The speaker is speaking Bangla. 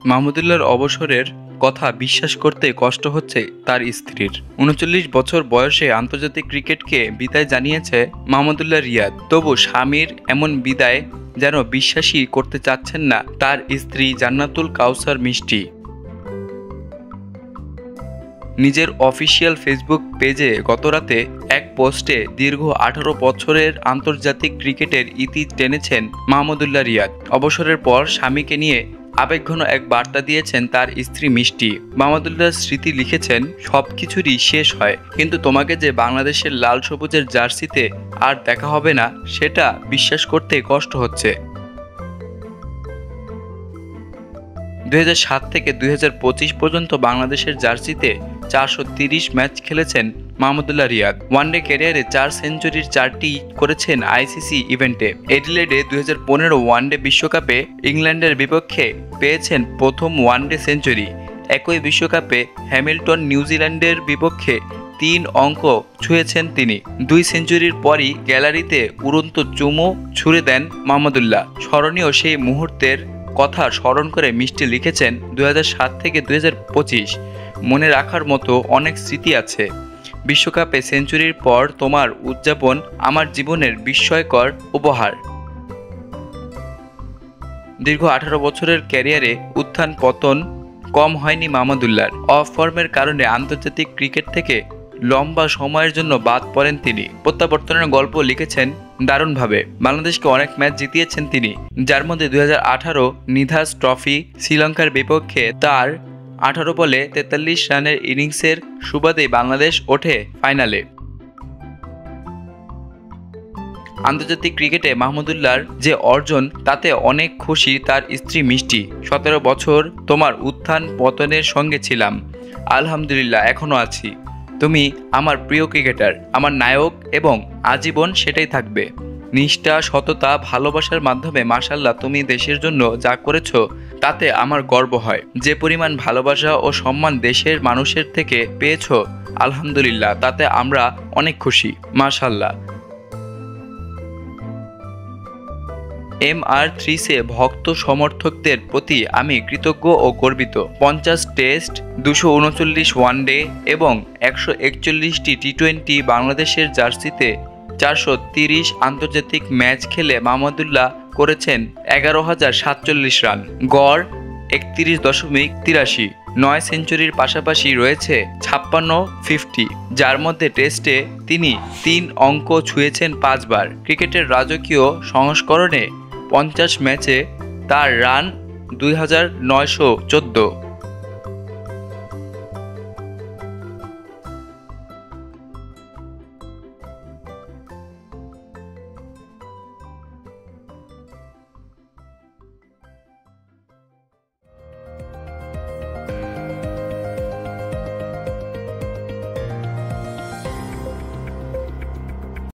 মাহমুদুল্লাহর অবসরের কথা বিশ্বাস করতে কষ্ট হচ্ছে তার স্ত্রীর। ৩৯ বছর বয়সে আন্তর্জাতিক ক্রিকেটকে বিদায় জানিয়েছে মাহমুদুল্লাহ রিয়াদ। তবু স্বামীর এমন বিদায় যেন বিশ্বাসই করতে চাচ্ছেন না তার স্ত্রী জান্নাতুল কাউসার মিষ্টি। নিজের অফিসিয়াল ফেসবুক পেজে গতরাতে এক পোস্টে দীর্ঘ ১৮ বছরের আন্তর্জাতিক ক্রিকেটের ইতি টেনেছেন মাহমুদুল্লাহ রিয়াদ। অবসরের পর স্বামীকে নিয়ে আবেগঘন এক বার্তা দিয়েছেন তার স্ত্রী মিষ্টি। মাহমুদুল্লাহ স্মৃতি লিখেছেন, সবকিছুরই শেষ হয়, কিন্তু তোমাকে যে বাংলাদেশের লাল সবুজের জার্সিতে আর দেখা হবে না সেটা বিশ্বাস করতে কষ্ট হচ্ছে। ২০০৭ থেকে ২০২৫ পর্যন্ত বাংলাদেশের জার্সিতে ৪৩০ ম্যাচ খেলেছেন মাহমুদুল্লাহ রিয়াদ। ওয়ানডে ক্যারিয়ারে ৪ সেঞ্চুরির ৪টি করেছেন আইসিসি ইভেন্টে। এডিলেডে ২০১৫ ওয়ানডে বিশ্বকাপে ইংল্যান্ডের বিপক্ষে পেয়েছেন প্রথম ওয়ানডে সেঞ্চুরি। একই বিশ্বকাপে হ্যামিল্টন নিউজিল্যান্ডের বিপক্ষে ৩ অঙ্ক ছুঁয়েছেন তিনি। ২ সেঞ্চুরির পরই গ্যালারিতে উড়ন্ত চুমু ছুঁড়ে দেন মাহমুদুল্লাহ। স্মরণীয় সেই মুহূর্তের কথা স্মরণ করে মিষ্টি লিখেছেন, ২০০৭ থেকে ২০২৫ মনে রাখার মতো অনেক স্মৃতি আছে। বিশ্বকাপে সেঞ্চুরির পর তোমার উদযাপন আমার জীবনের বিস্ময়কর উপহার। দীর্ঘ ১৮ বছরের ক্যারিয়ারে উত্থান পতন কম হয়নি মাহমুদুল্লাহর। অফ ফর্মের কারণে আন্তর্জাতিক ক্রিকেট থেকে লম্বা সময়ের জন্য বাদ পড়েন তিনি। প্রত্যাবর্তনের গল্প লিখেছেন দারুণভাবে। বাংলাদেশকে অনেক ম্যাচ জিতিয়েছেন তিনি, যার মধ্যে ২০১৮ নিধাস ট্রফি শ্রীলঙ্কার বিপক্ষে তার ১৮ বলে ৪৩ রানের ইনিংসের সুবাদে বাংলাদেশ ওঠে ফাইনালে। আন্তর্জাতিক ক্রিকেটে মাহমুদুল্লাহর যে অর্জন তাতে অনেক খুশি তার স্ত্রী মিষ্টি। ১৭ বছর তোমার উত্থান পতনের সঙ্গে ছিলাম, আলহামদুলিল্লাহ এখনও আছি। তুমি আমার প্রিয় ক্রিকেটার, আমার নায়ক এবং আজীবন সেটাই থাকবে। নিষ্ঠা, সততা, ভালোবাসার মাধ্যমে মাশাআল্লাহ তুমি দেশের জন্য যা করেছো তাতে আমার গর্ব হয়। যে পরিমাণ ভালোবাসা ও সম্মান দেশের মানুষের থেকে পেয়েছো, আলহামদুলিল্লাহ তাতে আমরা অনেক খুশি, মাশাআল্লাহ। MR3 ভক্ত সমর্থকদের প্রতি আমি কৃতজ্ঞ ও গর্বিত। ৫০ টেস্ট, ২৩৯ ওয়ানডে এবং ১৪১টি টি-20 বাংলাদেশের জার্সিতে ৪৩০ আন্তর্জাতিক ম্যাচ খেলে মাহমুদুল্লাহ করেছেন ১১,০৪৭ রান, গড় ৩১.৮৩। ৯ সেঞ্চুরির পাশাপাশি রয়েছে ৫৬ যার মধ্যে টেস্টে তিনি ৩ অঙ্ক ছুঁয়েছেন ৫ বার। ক্রিকেটের রাজকীয় সংস্করণে ৫০ ম্যাচে তার রান ২,৯১৪।